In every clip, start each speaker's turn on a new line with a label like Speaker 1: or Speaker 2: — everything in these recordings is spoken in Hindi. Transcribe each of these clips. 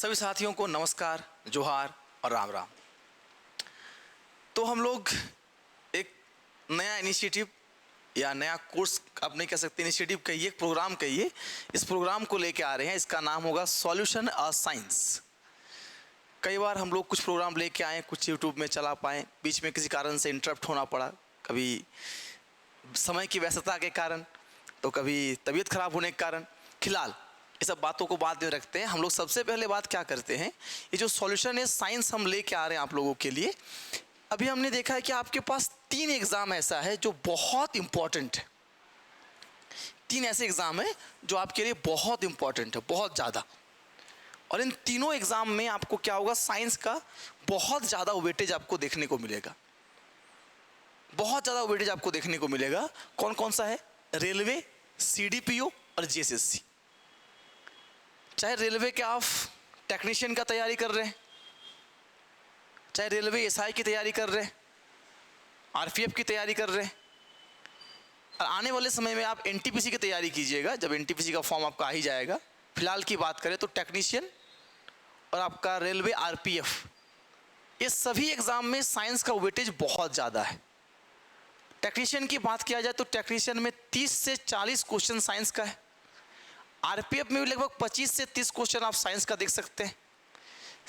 Speaker 1: सभी साथियों को नमस्कार, जोहार और राम राम। तो हम लोग एक नया इनिशिएटिव या नया कोर्स आप नहीं कह सकते, इनिशिएटिव कहिए, प्रोग्राम कहिए, इस प्रोग्राम को लेके आ रहे हैं। इसका नाम होगा सॉल्यूशन अ साइंस। कई बार हम लोग कुछ प्रोग्राम लेके आए, कुछ यूट्यूब में चला पाए, बीच में किसी कारण से इंटरप्ट होना पड़ा, कभी समय की व्यस्तता के कारण, तो कभी तबीयत खराब होने के कारण। फिलहाल ये सब बातों को बाद में रखते हैं। हम लोग सबसे पहले बात क्या करते हैं, ये जो सॉल्यूशन है साइंस हम लेके आ रहे हैं आप लोगों के लिए। अभी हमने देखा है कि आपके पास 3 एग्ज़ाम ऐसा है जो बहुत इंपॉर्टेंट है। 3 ऐसे एग्ज़ाम है जो आपके लिए बहुत इंपॉर्टेंट है, बहुत ज़्यादा। और इन तीनों एग्ज़ाम में आपको क्या होगा, साइंस का बहुत ज़्यादा वेटेज आपको देखने को मिलेगा। बहुत ज़्यादा वेटेज आपको देखने को मिलेगा। कौन कौन सा है? रेलवे, सीडीपीओ और जीएसएससी। चाहे रेलवे के आप टेक्नीशियन का तैयारी कर रहे हैं, चाहे रेलवे एसआई की तैयारी कर रहे हैं, आरपीएफ की तैयारी कर रहे हैं, और आने वाले समय में आप एनटीपीसी की तैयारी कीजिएगा, जब एनटीपीसी का फॉर्म आपका आ ही जाएगा। फिलहाल की बात करें तो टेक्नीशियन और आपका रेलवे आरपीएफ, ये सभी एग्ज़ाम में साइंस का वेटेज बहुत ज़्यादा है। टेक्नीशियन की बात किया जाए तो टेक्नीशियन में 30 से 40 क्वेश्चन साइंस का है। आरपीएफ में भी लगभग 25 से 30 क्वेश्चन आप साइंस का देख सकते हैं।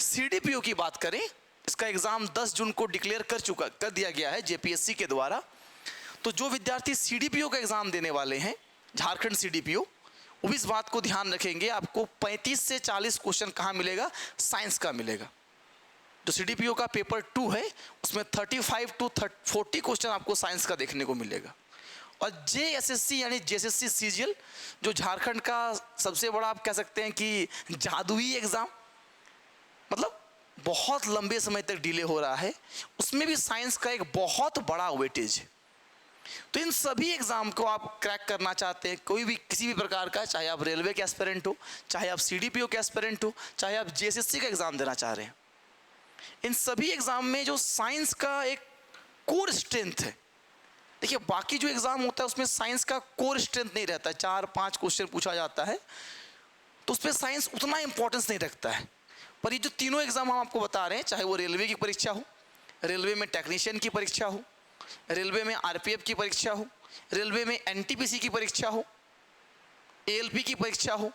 Speaker 1: सीडीपीओ की बात करें, इसका एग्ज़ाम 10 जून को डिक्लेयर कर दिया गया है जेपीएससी के द्वारा। तो जो विद्यार्थी सीडीपीओ का एग्ज़ाम देने वाले हैं, झारखंड सीडीपीओ, वो भी इस बात को ध्यान रखेंगे, आपको 35 से 40 क्वेश्चन कहाँ मिलेगा, साइंस का मिलेगा। जो सीडीपीओ का पेपर 2 है उसमें 35 टू 40 क्वेश्चन आपको साइंस का देखने को मिलेगा। और जेएसएससी यानी जेएसएससी सीजीएल, जो झारखंड का सबसे बड़ा आप कह सकते हैं कि जादुई एग्ज़ाम, मतलब बहुत लंबे समय तक डिले हो रहा है, उसमें भी साइंस का एक बहुत बड़ा वेटेज है। तो इन सभी एग्ज़ाम को आप क्रैक करना चाहते हैं, कोई भी किसी भी प्रकार का, चाहे आप रेलवे के एस्पिरेंट हो, चाहे आप सीडीपीओ के एस्पिरेंट हो, चाहे आप जेएसएससी का एग्ज़ाम देना चाह रहे हैं, इन सभी एग्ज़ाम में जो साइंस का एक कोर स्ट्रेंथ है। देखिए, बाकी जो एग्ज़ाम होता है उसमें साइंस का कोर स्ट्रेंथ नहीं रहता है, 4-5 क्वेश्चन पूछा जाता है, तो उस पर साइंस उतना इंपॉर्टेंस नहीं रखता है। पर ये जो तीनों एग्ज़ाम हम आपको बता रहे हैं, चाहे वो रेलवे की परीक्षा हो, रेलवे में टेक्नीशियन की परीक्षा हो, रेलवे में आरपीएफ की परीक्षा हो, रेलवे में एनटीपीसी की परीक्षा हो, एएलपी की परीक्षा हो,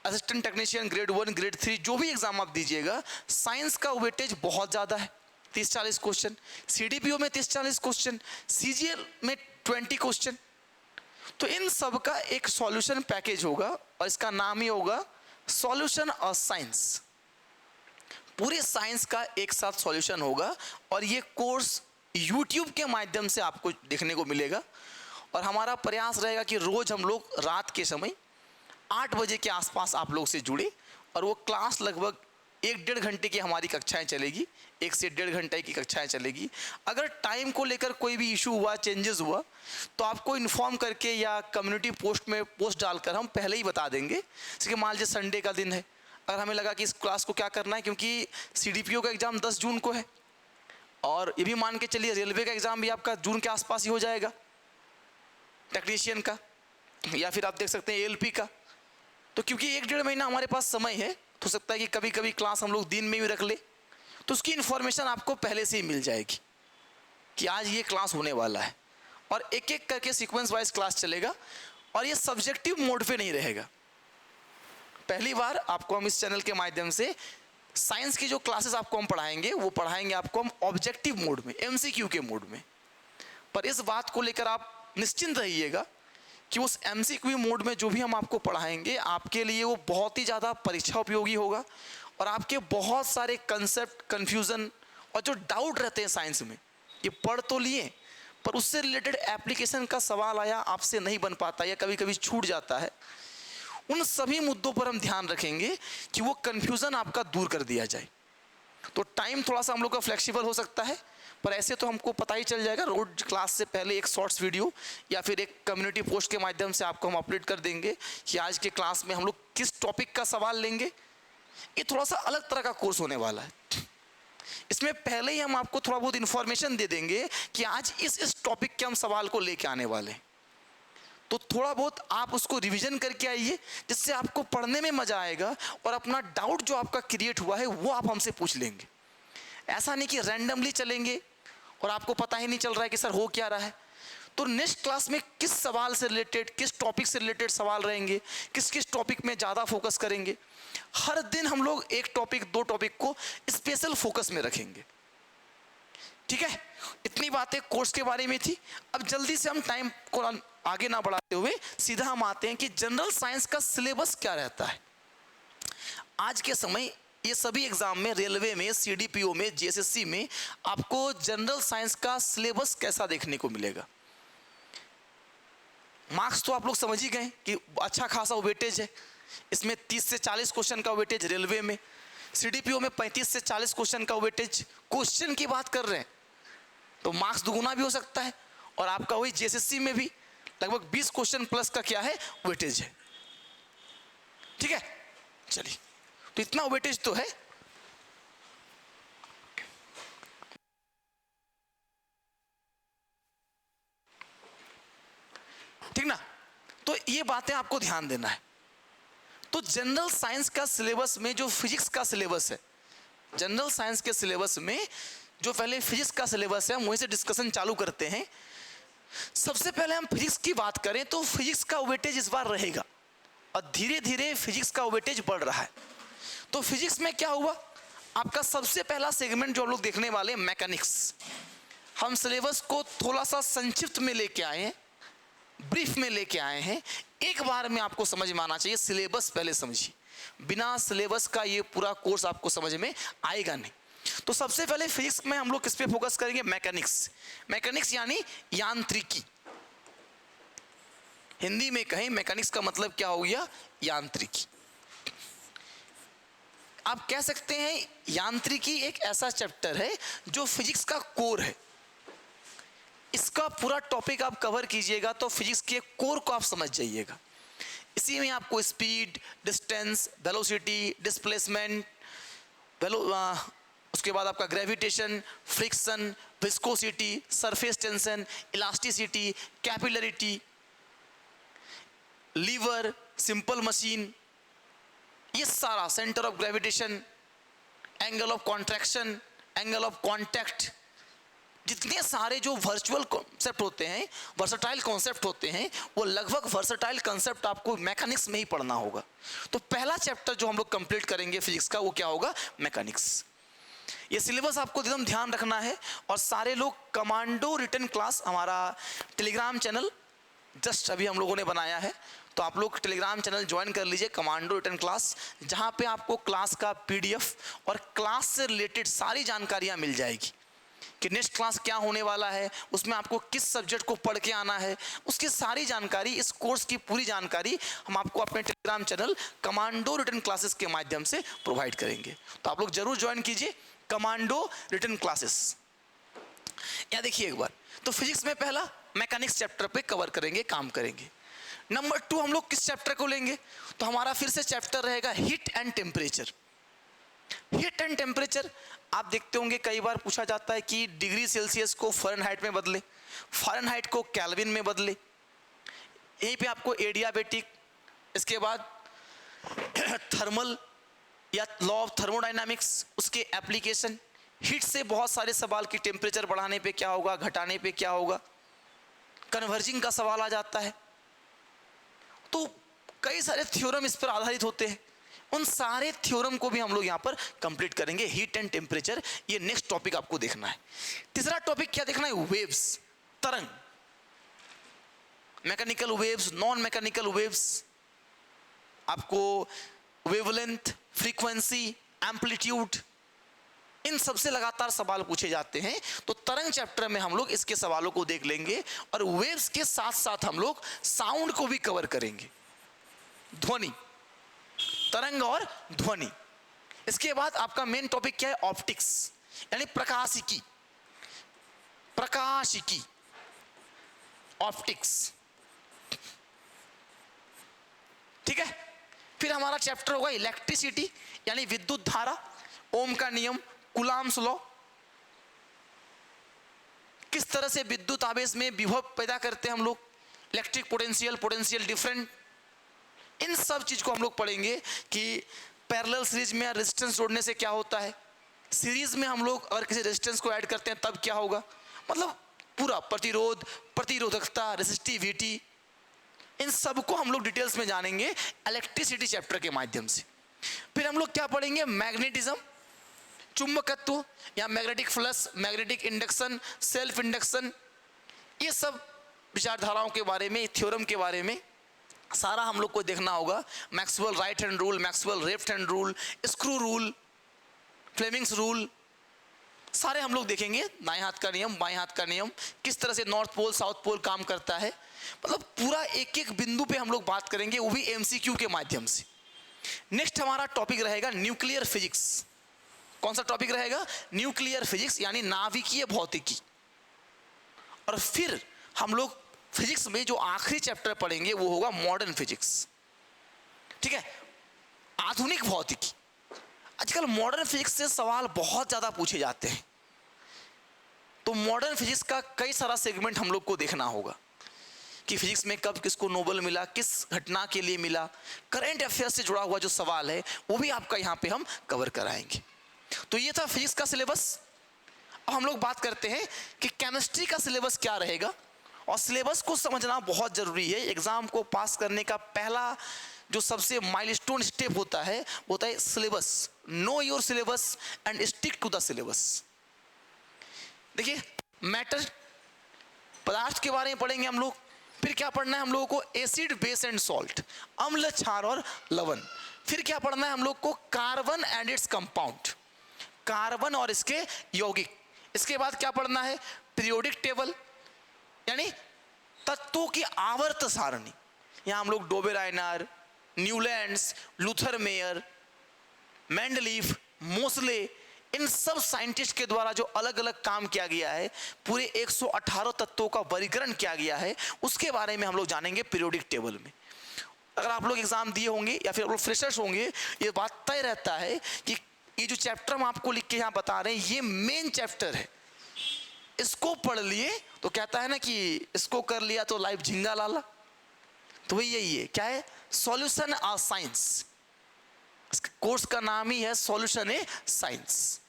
Speaker 1: असिस्टेंट टेक्नीशियन ग्रेड 1 ग्रेड 3, जो भी एग्ज़ाम आप दीजिएगा, साइंस का वेटेज बहुत ज़्यादा है। 30-40 क्वेश्चन, सीडीपीओ में 30-40 क्वेश्चन, सीजीएल में 20 क्वेश्चन। तो इन सब का एक सॉल्यूशन पैकेज होगा और इसका नाम ही होगा सॉल्यूशन ऑफ साइंस। पूरे साइंस का एक साथ सॉल्यूशन होगा और ये कोर्स यूट्यूब के माध्यम से आपको देखने को मिलेगा। और हमारा प्रयास रहेगा कि रोज़ हम लोग रात के समय 8 बजे के आसपास आप लोग से जुड़े, और वो क्लास लगभग 1-1.5 घंटे की हमारी कक्षाएं चलेगी, 1 से 1.5 घंटे की कक्षाएं चलेगी। अगर टाइम को लेकर कोई भी इशू हुआ, चेंजेस हुआ, तो आपको इन्फॉर्म करके या कम्युनिटी पोस्ट में पोस्ट डालकर हम पहले ही बता देंगे। जैसे कि मान लीजिए संडे का दिन है, अगर हमें लगा कि इस क्लास को क्या करना है, क्योंकि सीडीपीओ का एग्ज़ाम 10 जून को है, और ये भी मान के चलिए रेलवे का एग्ज़ाम भी आपका जून के आसपास ही हो जाएगा, टेक्नीशियन का, या फिर आप देख सकते हैं एएलपी का। तो क्योंकि 1-1.5 महीना हमारे पास समय है, तो हो सकता है कि कभी कभी क्लास हम लोग दिन में भी रख ले, तो उसकी इन्फॉर्मेशन आपको पहले से ही मिल जाएगी कि आज ये क्लास होने वाला है। और एक एक करके सीक्वेंस वाइज क्लास चलेगा, और ये सब्जेक्टिव मोड पे नहीं रहेगा। पहली बार आपको हम इस चैनल के माध्यम से साइंस की जो क्लासेस आपको हम पढ़ाएंगे, वो पढ़ाएंगे आपको हम ऑब्जेक्टिव मोड में, एमसीक्यू के मोड में। पर इस बात को लेकर आप निश्चिंत रहिएगा कि उस एमसीक्यू मोड में जो भी हम आपको पढ़ाएंगे, आपके लिए वो बहुत ही ज़्यादा परीक्षा उपयोगी होगा, और आपके बहुत सारे कंसेप्ट, कन्फ्यूज़न और जो डाउट रहते हैं साइंस में, ये पढ़ तो लिए पर उससे रिलेटेड एप्लीकेशन का सवाल आया, आपसे नहीं बन पाता या कभी कभी छूट जाता है, उन सभी मुद्दों पर हम ध्यान रखेंगे कि वो कन्फ्यूज़न आपका दूर कर दिया जाए। तो टाइम थोड़ा सा हम लोग का फ्लेक्सिबल हो सकता है, पर ऐसे तो हमको पता ही चल जाएगा। रोज क्लास से पहले एक शॉर्ट्स वीडियो या फिर एक कम्युनिटी पोस्ट के माध्यम से आपको हम अपडेट कर देंगे कि आज के क्लास में हम लोग किस टॉपिक का सवाल लेंगे। ये थोड़ा सा अलग तरह का कोर्स होने वाला है। इसमें पहले ही हम आपको थोड़ा बहुत इन्फॉर्मेशन दे देंगे कि आज इस टॉपिक के हम सवाल को लेके आने वाले हैं। तो थोड़ा बहुत आप उसको रिवीजन करके आइए, जिससे आपको पढ़ने में मजा आएगा और अपना डाउट जो आपका क्रिएट हुआ है वो आप हमसे पूछ लेंगे। ऐसा नहीं कि रैंडमली चलेंगे और आपको पता ही नहीं चल रहा है कि सर हो क्या रहा है। तो नेक्स्ट क्लास में किस सवाल से रिलेटेड, किस टॉपिक से रिलेटेड सवाल रहेंगे, किस किस टॉपिक में ज़्यादा फोकस करेंगे, हर दिन हम लोग एक टॉपिक, दो टॉपिक को स्पेशल फोकस में रखेंगे। ठीक है, इतनी बातें कोर्स के बारे में थी। अब जल्दी से हम टाइम को आगे ना बढ़ाते हुए सीधा हम आते हैं कि जनरल साइंस का सिलेबस क्या रहता है। आज के समय ये सभी एग्जाम में, रेलवे में, सीडीपीओ में, जेएसएससी में आपको जनरल साइंस का सिलेबस कैसा देखने को मिलेगा। मार्क्स तो आप लोग समझ ही गए कि अच्छा खासा वेटेज है। इसमें 30 से 40 क्वेश्चन का वेटेज रेलवे में, सीडीपीओ में 35 से 40 क्वेश्चन का वेटेज। क्वेश्चन की बात कर रहे हैं तो मार्क्स दुगुना भी हो सकता है, और आपका वही जेएसएससी में भी लगभग 20 क्वेश्चन प्लस का क्या है, वेटेज है। ठीक है, चलिए, तो इतना वेटेज तो है। ठीक ना, तो ये बातें आपको ध्यान देना है। तो जनरल साइंस का सिलेबस में जो फिजिक्स का सिलेबस है, जनरल साइंस के सिलेबस में जो पहले फिजिक्स का सिलेबस है, हम वहीं से डिस्कशन चालू करते हैं। सबसे पहले हम फिजिक्स की बात करें तो फिजिक्स का वेटेज इस बार रहेगा और धीरे धीरे फिजिक्स का वेटेज बढ़ रहा है। तो फिजिक्स में क्या हुआ, आपका सबसे पहला सेगमेंट जो हम लोग देखने वाले हैं, मैकेनिक्स। हम सिलेबस को थोड़ा सा संक्षिप्त में लेके आए हैं, ब्रीफ में लेके आए हैं। एक बार में आपको समझ में आना चाहिए, सिलेबस पहले समझिए, बिना सिलेबस का ये पूरा कोर्स आपको समझ में आएगा नहीं। तो सबसे पहले फिजिक्स में हम लोग किस पे फोकस करेंगे, मैकेनिक्स। मैकेनिक्स यानी यांत्रिकी। हिंदी में कहें मैकेनिक्स का मतलब क्या हो गया, यांत्रिकी। आप कह सकते हैं यांत्रिकी एक ऐसा चैप्टर है जो फिजिक्स का कोर है। इसका पूरा टॉपिक आप कवर कीजिएगा तो फिजिक्स के कोर को आप समझ जाइएगा। इसी में आपको स्पीड, डिस्टेंस, वेलोसिटी, डिस्प्लेसमेंट, उसके बाद आपका gravitation, friction, viscosity, surface tension, elasticity, capillarity, lever, simple machine, ये सारा, centre of gravitation, angle of contraction, angle of contact, जितने सारे जो वर्चुअल कॉन्सेप्ट होते हैं, वर्सटाइल कॉन्सेप्ट होते हैं, वो लगभग वर्सटाइल कॉन्सेप्ट आपको मैकेनिक्स में ही पढ़ना होगा। तो पहला चैप्टर जो हम लोग कंप्लीट करेंगे फिजिक्स का, वो क्या होगा, मैकेनिक्स। ये सिलेबस आपको एकदम ध्यान रखना है। और सारे लोग कमांडो रिटन क्लास, हमारा टेलीग्राम चैनल जस्ट अभी हम लोगों ने बनाया है, तो आप लोग टेलीग्राम चैनल ज्वाइन कर लीजिए, कमांडो रिटन क्लास, जहाँ पे आपको क्लास का पीडीएफ और क्लास से रिलेटेड सारी जानकारियाँ मिल जाएगी कि नेक्स्ट क्लास क्या होने वाला है, उसमें आपको किस सब्जेक्ट को पढ़ के आना है, उसकी सारी जानकारी, इस कोर्स की पूरी जानकारी हम आपको अपने Telegram channel commando written classes के माध्यम से प्रोवाइड करेंगे। तो आप लोग जरूर ज्वाइन कीजिए कमांडो रिटन क्लासेस। यहाँ देखिए एक बार, तो फिजिक्स में पहला मैकेनिक्स चैप्टर पे कवर करेंगे, काम करेंगे। नंबर 2 हम लोग किस चैप्टर को लेंगे, तो हमारा फिर से चैप्टर रहेगा heat and temperature. Heat and temperature आप देखते होंगे कई बार पूछा जाता है कि डिग्री सेल्सियस को फ़ारेनहाइट में बदले, फ़ारेनहाइट को केल्विन में बदले। यहीं पे आपको एडियाबेटिक, इसके बाद थर्मल या लॉ ऑफ थर्मोडायनामिक्स, उसके एप्लीकेशन, हीट से बहुत सारे सवाल की टेम्परेचर बढ़ाने पे क्या होगा, घटाने पे क्या होगा, कन्वर्जिंग का सवाल आ जाता है। तो कई सारे थ्योरम इस पर आधारित होते हैं, उन सारे थ्योरम को भी हम लोग यहाँ पर कंप्लीट करेंगे। हीट एंड टेम्परेचर, ये नेक्स्ट टॉपिक आपको देखना है। तीसरा टॉपिक क्या देखना है, वेव्स, तरंग, mechanical waves, non mechanical waves, आपको वेवलेंथ, फ्रीक्वेंसी, एम्पलीट्यूड, इन सबसे लगातार सवाल पूछे जाते हैं। तो तरंग चैप्टर में हम लोग इसके सवालों को देख लेंगे और वेव्स के साथ साथ हम लोग साउंड को भी कवर करेंगे, ध्वनि, तरंग और ध्वनि। इसके बाद आपका मेन टॉपिक क्या है, ऑप्टिक्स, यानी प्रकाशिकी, प्रकाशिकी, ऑप्टिक्स। ठीक है, फिर हमारा चैप्टर होगा इलेक्ट्रिसिटी, यानी विद्युत धारा, ओम का नियम, कूलाम्स लॉ, किस तरह से विद्युत आवेश में विभव पैदा करते हैं हम लोग, इलेक्ट्रिक पोटेंशियल, पोटेंशियल डिफरेंट, इन सब चीज को हम लोग पढ़ेंगे कि पैरेलल सीरीज में रेजिस्टेंस जोड़ने से क्या होता है, सीरीज में हम लोग अगर किसी रेजिस्टेंस को ऐड करते हैं तब क्या होगा, मतलब पूरा प्रतिरोध, प्रतिरोधकता, रेसिस्टिविटी, इन सब को हम लोग डिटेल्स में जानेंगे इलेक्ट्रिसिटी चैप्टर के माध्यम से। फिर हम लोग क्या पढ़ेंगे, मैग्नेटिज्म, चुंबकत्व या magnetic flux, magnetic induction, self induction, ये सब विचारधाराओं के बारे में, थ्योरम के बारे में सारा हम लोग को देखना होगा। Maxwell right hand rule, Maxwell left hand rule, screw rule, Fleming's rule, सारे हम लोग देखेंगे। दाएं हाथ का नियम, बाएं हाथ का नियम, किस तरह से नॉर्थ पोल साउथ पोल काम करता है, मतलब पूरा एक एक बिंदु पे हम लोग बात करेंगे, वो भी एमसीक्यू के माध्यम से। नेक्स्ट हमारा टॉपिक रहेगा न्यूक्लियर फिजिक्स। कौन सा टॉपिक रहेगा, न्यूक्लियर फिजिक्स यानी नाभिकीय भौतिकी। और फिर हम लोग फिजिक्स में जो आखिरी चैप्टर पढ़ेंगे वो होगा मॉडर्न फिजिक्स, ठीक है, आधुनिक भौतिकी। आजकल मॉडर्न फिजिक्स से सवाल बहुत ज़्यादा पूछे जाते हैं, तो मॉडर्न फिजिक्स का कई सारा सेगमेंट हम लोग को देखना होगा कि फिजिक्स में कब किसको नोबेल मिला, किस घटना के लिए मिला, करंट अफेयर से जुड़ा हुआ जो सवाल है वो भी आपका यहाँ पे हम कवर कराएंगे। तो ये था फिजिक्स का सिलेबस। अब हम लोग बात करते हैं कि केमिस्ट्री का सिलेबस क्या रहेगा, और सिलेबस को समझना बहुत ज़रूरी है। एग्ज़ाम को पास करने का पहला जो सबसे माइलस्टोन स्टेप होता है वो होता है syllabus. Know your syllabus and stick to the syllabus. देखिए, मैटर, पदार्थ के बारे में पढ़ेंगे हम लोग। फिर क्या पढ़ना है हम लोगों को, एसिड, बेस एंड सॉल्ट, अम्ल, क्षार और लवण। फिर क्या पढ़ना है हम लोग को, carbon and its compound, carbon और इसके यौगिक। इसके बाद क्या पढ़ना है, पीरियोडिक टेबल यानी तत्वों की आवर्त सारणी। यहाँ हम लोग Dobereiner, Newlands, Lothar Meyer, Mendeleev, Moseley, इन सब साइंटिस्ट के द्वारा जो अलग अलग काम किया गया है, पूरे 118 तत्वों का वर्गीकरण किया गया है, उसके बारे में हम लोग जानेंगे पीरियोडिक टेबल में। अगर आप लोग एग्जाम दिए होंगे या फिर आप लोग फ्रेशर्स होंगे, ये बात तय रहता है कि ये जो चैप्टर हम आपको लिख के यहाँ बता रहे हैं ये मेन चैप्टर है, इसको पढ़ लिए तो कहता है ना कि इसको कर लिया तो लाइफ झिंगा लाला, तो वही यही है, क्या है, सॉल्यूशन ऑफ साइंस। कोर्स का नाम ही है सॉल्यूशन ए साइंस।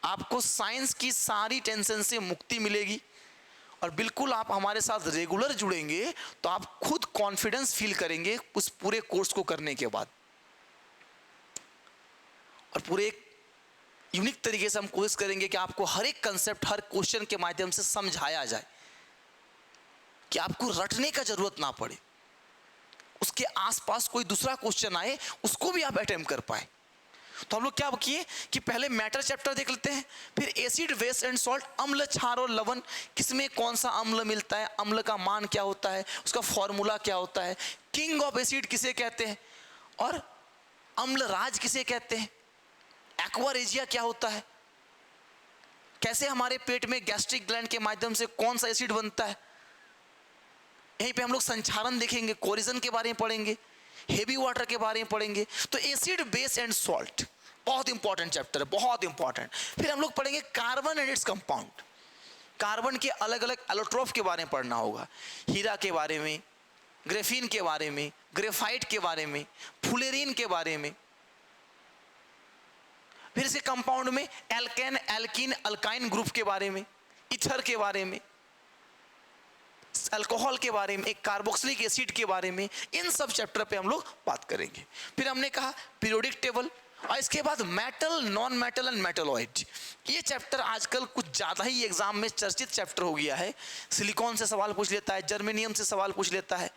Speaker 1: आपको साइंस की सारी टेंशन से मुक्ति मिलेगी, और बिल्कुल आप हमारे साथ रेगुलर जुड़ेंगे तो आप खुद कॉन्फिडेंस फील करेंगे उस पूरे कोर्स को करने के बाद। और पूरे एक यूनिक तरीके से हम कोशिश करेंगे कि आपको हर एक कंसेप्ट, हर क्वेश्चन के माध्यम से समझाया जाए, कि आपको रटने का जरूरत ना पड़े, उसके आसपास कोई दूसरा क्वेश्चन आए उसको भी आप अटेम्प्ट कर पाए। तो हम लोग क्या किए कि पहले मैटर चैप्टर देख लेते हैं, फिर एसिड, बेस एंड सॉल्ट, अम्ल, क्षार और लवण, किसमें कौन सा अम्ल मिलता है, अम्ल का मान क्या होता है, उसका फॉर्मूला क्या होता है, किंग ऑफ एसिड किसे कहते हैं, और अम्ल राज किसे कहते हैं, एक्वारेजिया क्या होता है, कैसे हमारे पेट में गैस्ट्रिक ग्लैंड के माध्यम से कौन सा एसिड बनता है। यहीं पे हम लोग संचारण देखेंगे, कोरिजन के बारे में पढ़ेंगे, हेवी वाटर के बारे में पढ़ेंगे। तो एसिड, बेस एंड सॉल्ट बहुत इंपॉर्टेंट चैप्टर है, बहुत इंपॉर्टेंट। फिर हम लोग पढ़ेंगे carbon and its compound, carbon के अलग अलग एलोट्रोप के बारे में पढ़ना होगा, हीरा के बारे में, ग्रेफीन के बारे में, ग्रेफाइट के बारे में, फुलेरीन के बारे में। फिर से कंपाउंड में एल्केन, एल्कीन, अल्काइन ग्रुप के बारे में, ईथर के बारे में, अल्कोहल के बारे में, एक कार्बोक्सिलिक एसिड के बारे में, इन सब चैप्टर पे हम लोग बात करेंगे। फिर हमने कहा पीरियोडिक टेबल, और इसके बाद metal, non metal and metalloid. ये चैप्टर आजकल कुछ ज़्यादा ही एग्जाम में चर्चित चैप्टर हो गया है। सिलिकॉन से सवाल पूछ लेता है, जर्मेनियम से सवाल पूछ लेता है,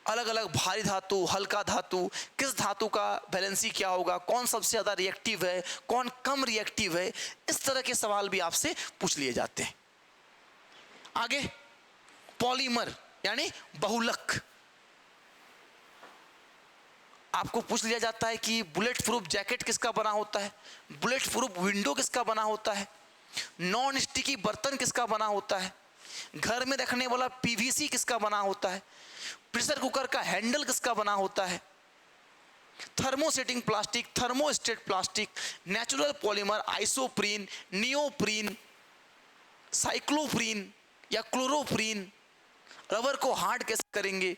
Speaker 1: अलग अलग भारी धातु, हल्का धातु, किस धातु का वैलेंसी क्या होगा, कौन सबसे ज़्यादा रिएक्टिव है, कौन कम रिएक्टिव है, इस तरह के सवाल भी आपसे पूछ लिए जाते हैं। आगे पॉलीमर यानी बहुलक, आपको पूछ लिया जाता है कि बुलेट प्रूफ जैकेट किसका बना होता है, बुलेट प्रूफ विंडो किसका बना होता है, नॉन स्टिकी बर्तन किसका बना होता है, घर में रखने वाला पीवीसी किसका बना होता है, प्रेशर कुकर का हैंडल किसका बना होता है, thermosetting plastic, thermostat plastic, natural polymer, isoprene, neoprene, cycloprene या क्लोरोप्रीन, रबर को हार्ड कैसे करेंगे।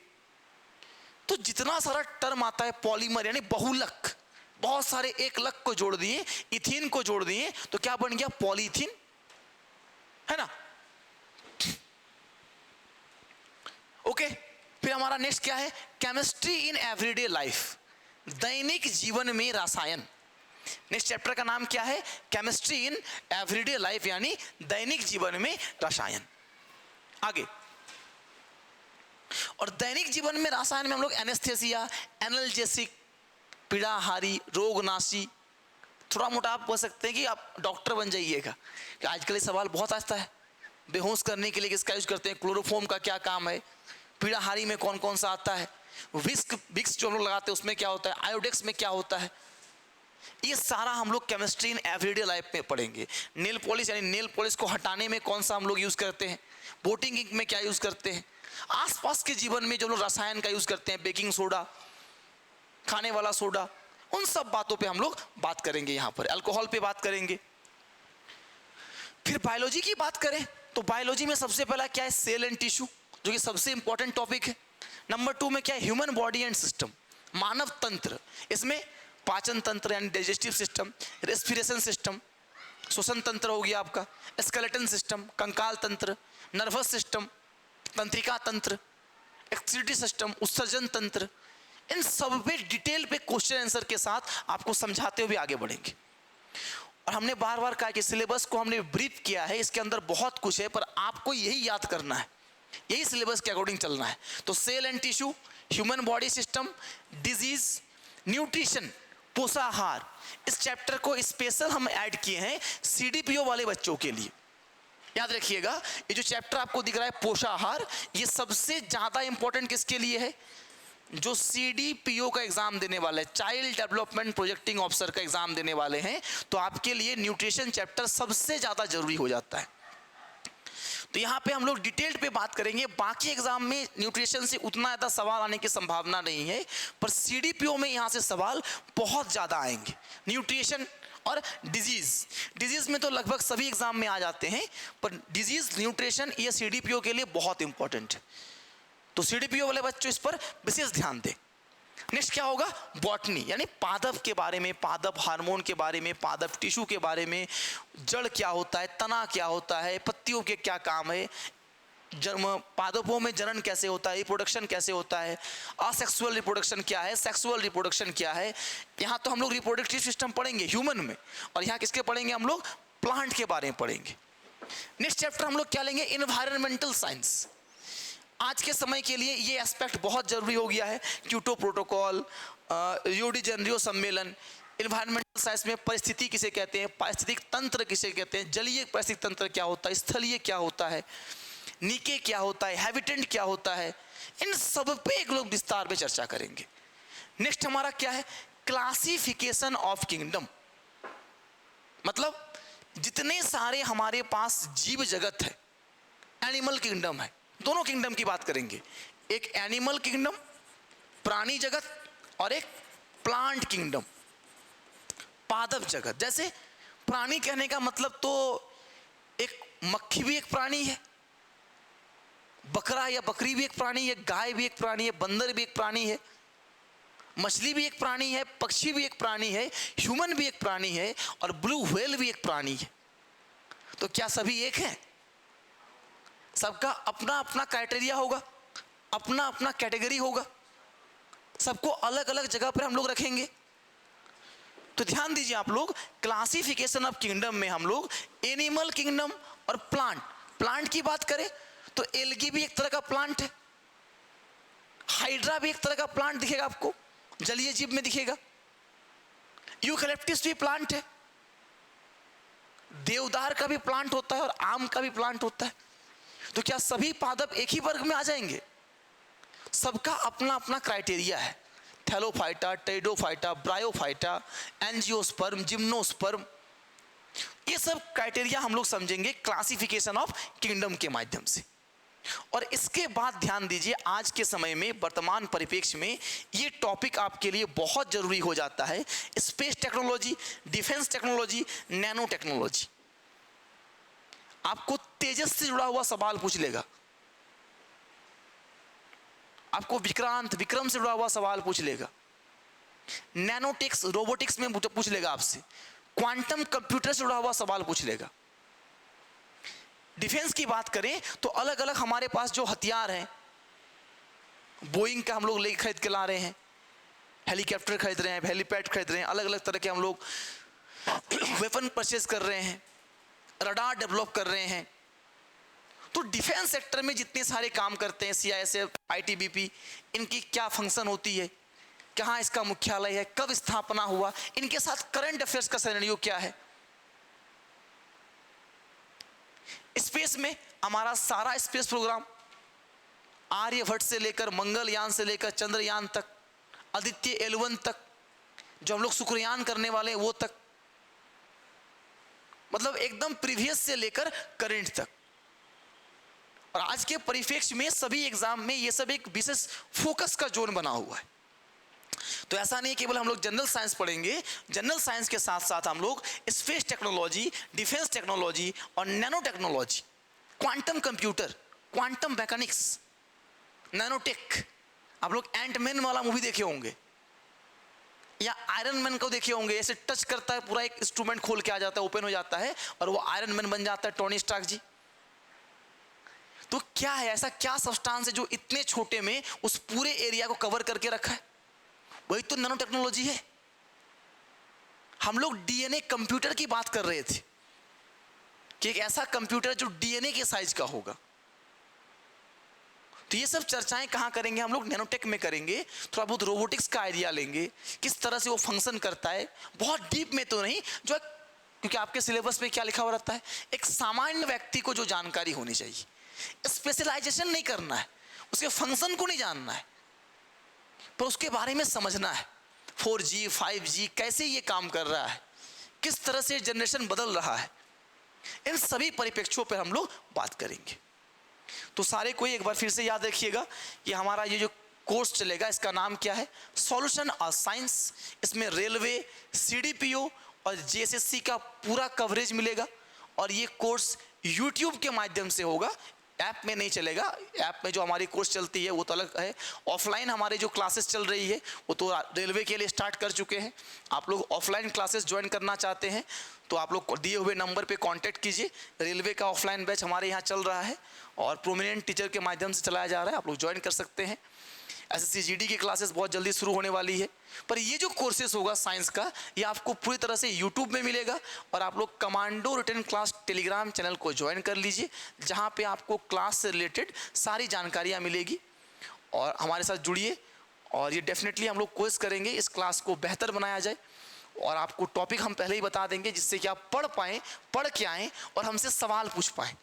Speaker 1: तो जितना सारा टर्म आता है पॉलीमर यानी बहुलक, बहुत सारे एक लक को जोड़ दिए, इथीन को जोड़ दिए तो क्या बन गया, पॉलीथीन, है ना। ओके, फिर हमारा नेक्स्ट क्या है, केमिस्ट्री इन एवरीडे लाइफ, दैनिक जीवन में रसायन। नेक्स्ट चैप्टर का नाम क्या है, केमिस्ट्री इन एवरीडे लाइफ यानी दैनिक जीवन में रसायन। आगे, और दैनिक जीवन में रसायन में हम लोग एनेस्थेसिया, एनाल्जेसिक, पीड़ाहारी, रोगनाशी, थोड़ा मोटा आप बोल सकते हैं कि आप डॉक्टर बन जाइएगा कि आजकल ये सवाल बहुत आता है, बेहोश करने के लिए किसका यूज करते हैं, क्लोरोफॉर्म का क्या काम है, पीड़ाहारी में कौन कौन सा आता है, विक्स जो हम लोग लगाते हैं उसमें क्या होता है, आयोडेक्स में क्या होता है, ये सारा हम लोग केमिस्ट्री इन एवरीडे लाइफ में पढ़ेंगे। नेल पॉलिश यानी नेल पॉलिश को हटाने में कौन सा हम लोग यूज करते हैं, बोटिंग इंक में क्या यूज करते हैं, आसपास के जीवन में जो लोग रसायन का यूज करते हैं, बेकिंग सोडा, खाने वाला सोडा, उन सब बातों पे हम लोग बात करेंगे। यहाँ पर अल्कोहल पे बात करेंगे। फिर बायोलॉजी की बात करें तो बायोलॉजी में सबसे पहला क्या है, सेल एंड टिश्यू, जो कि सबसे इंपॉर्टेंट टॉपिक है। नंबर 2 में क्या है, ह्यूमन बॉडी एंड सिस्टम, मानव तंत्र, इसमें पाचन तंत्र यानी डाइजेस्टिव सिस्टम, रेस्पिरेशन सिस्टम, श्वसन तंत्र हो गया आपका, स्केलेटन सिस्टम, कंकाल तंत्र, नर्वस सिस्टम, तंत्रिका तंत्र, एक्सक्रीटरी सिस्टम, उत्सर्जन तंत्र, इन सब पे डिटेल पे क्वेश्चन आंसर के साथ आपको समझाते हुए आगे बढ़ेंगे। और हमने बार बार कहा कि सिलेबस को हमने ब्रीफ किया है, इसके अंदर बहुत कुछ है पर आपको यही याद करना है, यही सिलेबस के अकॉर्डिंग चलना है। तो cell and tissue, human body system, disease, nutrition, पोषाहार, इस चैप्टर को स्पेशल हम ऐड किए हैं सीडीपीओ वाले बच्चों के लिए। याद रखिएगा, ये जो चैप्टर आपको दिख रहा है पोषाहार, ये सबसे ज्यादा इंपॉर्टेंट किसके लिए है, जो सीडीपीओ का एग्जाम देने वाले हैं, चाइल्ड डेवलपमेंट प्रोजेक्टिंग ऑफिसर का एग्जाम देने वाले हैं, तो आपके लिए न्यूट्रिशन चैप्टर सबसे ज्यादा जरूरी हो जाता है। तो यहाँ पे हम लोग डिटेल्ड पे बात करेंगे। बाकी एग्जाम में न्यूट्रिशन से उतना ज़्यादा सवाल आने की संभावना नहीं है, पर सीडीपीओ में यहाँ से सवाल बहुत ज़्यादा आएंगे। न्यूट्रिशन और डिजीज में तो लगभग सभी एग्जाम में आ जाते हैं, पर डिजीज, न्यूट्रिशन ये सीडीपीओ के लिए बहुत इंपॉर्टेंट है। तो सीडीपीओ वाले बच्चों इस पर विशेष ध्यान दें। नेक्स्ट क्या होगा, बॉटनी यानी पादप के बारे में, पादप हार्मोन के बारे में, पादप टिश्यू के बारे में, जड़ क्या होता है, तना क्या होता है, पत्तियों के क्या काम है, पादपों में जनन कैसे होता है, रिप्रोडक्शन कैसे होता है, असेक्सुअल रिप्रोडक्शन क्या है, सेक्सुअल रिप्रोडक्शन क्या है। यहाँ तो हम लोग रिप्रोडक्टिव सिस्टम पढ़ेंगे ह्यूमन में, और यहाँ किसके पढ़ेंगे हम लोग, प्लांट के बारे में पढ़ेंगे। नेक्स्ट चैप्टर हम लोग क्या लेंगे, इन्वायरमेंटल साइंस। आज के समय के लिए ये एस्पेक्ट बहुत जरूरी हो गया है। Kyoto protocol, Rio de Janeiro सम्मेलन, इन्वायरमेंटल साइंस में परिस्थिति किसे कहते हैं, पारिस्थितिक तंत्र किसे कहते हैं, जलीय पारिस्थितिक तंत्र क्या होता है, स्थलीय क्या होता है, नीके क्या होता है, हैबिटेंट क्या होता है, इन सब पे एक लोग विस्तार में चर्चा करेंगे। नेक्स्ट हमारा क्या है, क्लासिफिकेशन ऑफ किंगडम, मतलब जितने सारे हमारे पास जीव जगत है, एनिमल किंगडम है, दोनों किंगडम की बात करेंगे। एक एनिमल किंगडम, प्राणी जगत, और एक प्लांट किंगडम, पादप जगत। जैसे प्राणी कहने का मतलब तो एक मक्खी भी एक प्राणी है, बकरा या बकरी भी एक प्राणी है, गाय भी एक प्राणी है, बंदर भी एक प्राणी है, मछली भी एक प्राणी है, पक्षी भी एक प्राणी है, ह्यूमन भी एक प्राणी है, और ब्लू व्हेल भी एक प्राणी है। तो क्या सभी एक हैं? सबका अपना अपना क्राइटेरिया होगा, अपना अपना कैटेगरी होगा, सबको अलग अलग जगह पर हम लोग रखेंगे। तो ध्यान दीजिए आप लोग, क्लासिफिकेशन ऑफ किंगडम में हम लोग एनिमल किंगडम और प्लांट की बात करें तो एल्गी भी एक तरह का प्लांट है, हाइड्रा भी एक तरह का प्लांट दिखेगा आपको, जलीय जीव में दिखेगा, यूकैलिप्टस भी प्लांट है, देवदार का भी प्लांट होता है और आम का भी प्लांट होता है। तो क्या सभी पादप एक ही वर्ग में आ जाएंगे? सबका अपना अपना क्राइटेरिया है। Thallophyta, pteridophyta, bryophyta, angiosperm, gymnosperm, ये सब क्राइटेरिया हम लोग समझेंगे क्लासिफिकेशन ऑफ किंगडम के माध्यम से। और इसके बाद ध्यान दीजिए, आज के समय में, वर्तमान परिप्रेक्ष्य में ये टॉपिक आपके लिए बहुत जरूरी हो जाता है, space technology, defence technology, nano technology. आपको तेजस से जुड़ा हुआ सवाल पूछ लेगा, आपको विक्रम से जुड़ा हुआ सवाल पूछ लेगा, नैनोटिक्स रोबोटिक्स में पूछ लेगा आपसे, क्वांटम कंप्यूटर से जुड़ा हुआ सवाल पूछ लेगा। डिफेंस की बात करें तो अलग अलग हमारे पास जो हथियार हैं, बोइंग का हम लोग ले खरीद के ला रहे हैं, हेलीकॉप्टर खरीद रहे हैं, हेलीपैड खरीद रहे हैं, अलग अलग तरह के हम लोग वेपन परचेज कर रहे हैं, रडार डेवलप कर रहे हैं। तो डिफेंस सेक्टर में जितने सारे काम करते हैं, CISF, ITBP, इनकी क्या फंक्शन होती है, कहाँ इसका मुख्यालय है, कब स्थापना हुआ, इनके साथ करंट अफेयर्स का सिनेरियो क्या है। स्पेस में हमारा सारा स्पेस प्रोग्राम, आर्यभट्ट से लेकर मंगलयान से लेकर चंद्रयान तक, आदित्य L1 तक, जो हम लोग शुक्रयान करने वाले हैं वो तक, मतलब एकदम प्रीवियस से लेकर करंट तक। और आज के परिप्रेक्ष्य में सभी एग्जाम में ये सब एक विशेष फोकस का जोन बना हुआ है। तो ऐसा नहीं केवल हम लोग जनरल साइंस पढ़ेंगे, जनरल साइंस के साथ साथ हम लोग स्पेस टेक्नोलॉजी, डिफेंस टेक्नोलॉजी और nano technology, quantum computer, quantum mechanics, nanotech. आप लोग एंटमैन वाला मूवी देखे होंगे या आयरन मैन को देखे होंगे, ऐसे टच करता है पूरा एक इंस्ट्रूमेंट खोल के आ जाता है, ओपन हो जाता है और वो आयरन मैन बन जाता है, टोनी स्टार्क जी। तो क्या है, ऐसा क्या सब्सटेंस है जो इतने छोटे में उस पूरे एरिया को कवर करके रखा है? वही तो नैनो टेक्नोलॉजी है। हम लोग DNA कंप्यूटर की बात कर रहे थे कि एक ऐसा कंप्यूटर जो DNA के साइज का होगा। तो ये सब चर्चाएं कहाँ करेंगे हम लोग? नैनोटेक में करेंगे। थोड़ा बहुत रोबोटिक्स का आइडिया लेंगे, किस तरह से वो फंक्शन करता है, बहुत डीप में तो नहीं, जो क्योंकि आपके सिलेबस में क्या लिखा हुआ रहता है, एक सामान्य व्यक्ति को जो जानकारी होनी चाहिए, स्पेशलाइजेशन नहीं करना है, उसके फंक्शन को नहीं जानना है, पर उसके बारे में समझना है। 4G 5G कैसे ये काम कर रहा है, किस तरह से जनरेशन बदल रहा है, इन सभी परिप्रेक्ष्यों पर हम लोग बात करेंगे। तो सारे कोई एक बार फिर से याद रखिएगा कि हमारा ये जो कोर्स चलेगा इसका नाम क्या है, सॉल्यूशन ऑफ साइंस। इसमें रेलवे, CDPO और JSSC का पूरा कवरेज मिलेगा और ये कोर्स YouTube के माध्यम से होगा, ऐप में नहीं चलेगा। ऐप में जो हमारी कोर्स चलती है वो तो अलग है। ऑफलाइन हमारे जो क्लासेस चल रही है वो तो रेलवे के लिए स्टार्ट कर चुके हैं। आप लोग ऑफलाइन क्लासेस ज्वाइन करना चाहते हैं तो आप लोग दिए हुए नंबर पे कांटेक्ट कीजिए। रेलवे का ऑफलाइन बैच हमारे यहाँ चल रहा है और प्रोमिनेंट टीचर के माध्यम से चलाया जा रहा है, आप लोग ज्वाइन कर सकते हैं। SSC GD की क्लासेस बहुत जल्दी शुरू होने वाली है। पर ये जो कोर्सेज होगा साइंस का, ये आपको पूरी तरह से YouTube में मिलेगा और आप लोग commando written class Telegram channel को ज्वाइन कर लीजिए, जहाँ पे आपको क्लास से रिलेटेड सारी जानकारियाँ मिलेगी। और हमारे साथ जुड़िए और ये डेफिनेटली हम लोग कोशिश करेंगे इस क्लास को बेहतर बनाया जाए और आपको टॉपिक हम पहले ही बता देंगे जिससे कि आप पढ़ पाएँ, पढ़ के आएँ और हमसे सवाल पूछ पाएँ।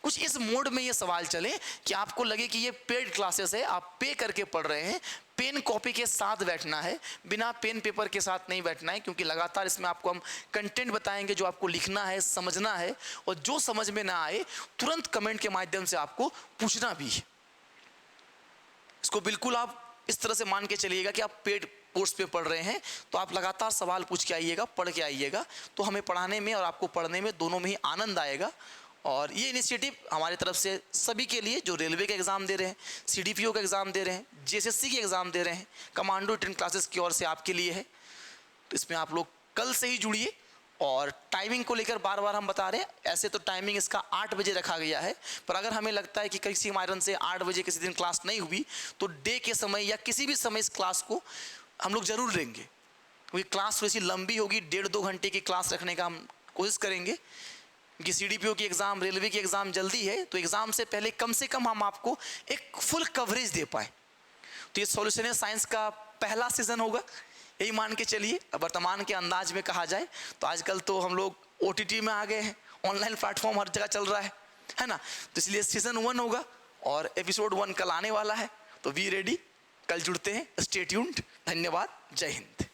Speaker 1: कुछ इस मोड में ये सवाल चले कि आपको लगे कि ये पेड क्लासेस है, आप पे करके पढ़ रहे हैं। पेन कॉपी के साथ बैठना है, बिना पेन पेपर के साथ नहीं बैठना है, क्योंकि लगातार इसमें आपको हम कंटेंट बताएंगे जो आपको लिखना है, समझना है और जो समझ में ना आए तुरंत कमेंट के माध्यम से आपको पूछना भी है। इसको बिल्कुल आप इस तरह से मान के चलिएगा कि आप पेड कोर्स पे पढ़ रहे हैं, तो आप लगातार सवाल पूछ के आइएगा, पढ़ के आइएगा, तो हमें पढ़ाने में और आपको पढ़ने में दोनों में ही आनंद आएगा। और ये इनिशिएटिव हमारी तरफ से सभी के लिए जो रेलवे का एग्ज़ाम दे रहे हैं, CDPO का एग्ज़ाम दे रहे हैं, JSSC के एग्ज़ाम दे रहे हैं, कमांडो रिटन क्लासेस की ओर से आपके लिए है। तो इसमें आप लोग कल से ही जुड़िए। और टाइमिंग को लेकर बार बार हम बता रहे हैं, ऐसे तो टाइमिंग इसका 8 बजे रखा गया है, पर अगर हमें लगता है कि किसी कारण से 8 बजे किसी दिन क्लास नहीं हुई तो डे के समय या किसी भी समय इस क्लास को हम लोग ज़रूर लेंगे, क्योंकि क्लास थोड़ी सी लंबी होगी। 1.5-2 घंटे की क्लास रखने का हम कोशिश करेंगे, क्योंकि CDPO की एग्ज़ाम, रेलवे की एग्ज़ाम जल्दी है, तो एग्ज़ाम से पहले कम से कम हम आपको एक फुल कवरेज दे पाएँ। तो ये सॉल्यूशन ऑफ साइंस का पहला सीज़न होगा, यही मान के चलिए। वर्तमान के अंदाज में कहा जाए तो आजकल तो हम लोग OTT में आ गए हैं, ऑनलाइन प्लेटफॉर्म हर जगह चल रहा है ना। तो इसलिए सीज़न 1 होगा और एपिसोड 1 कल आने वाला है, तो बी रेडी। कल जुड़ते हैं, स्टे ट्यून्ड। धन्यवाद, जय हिंद।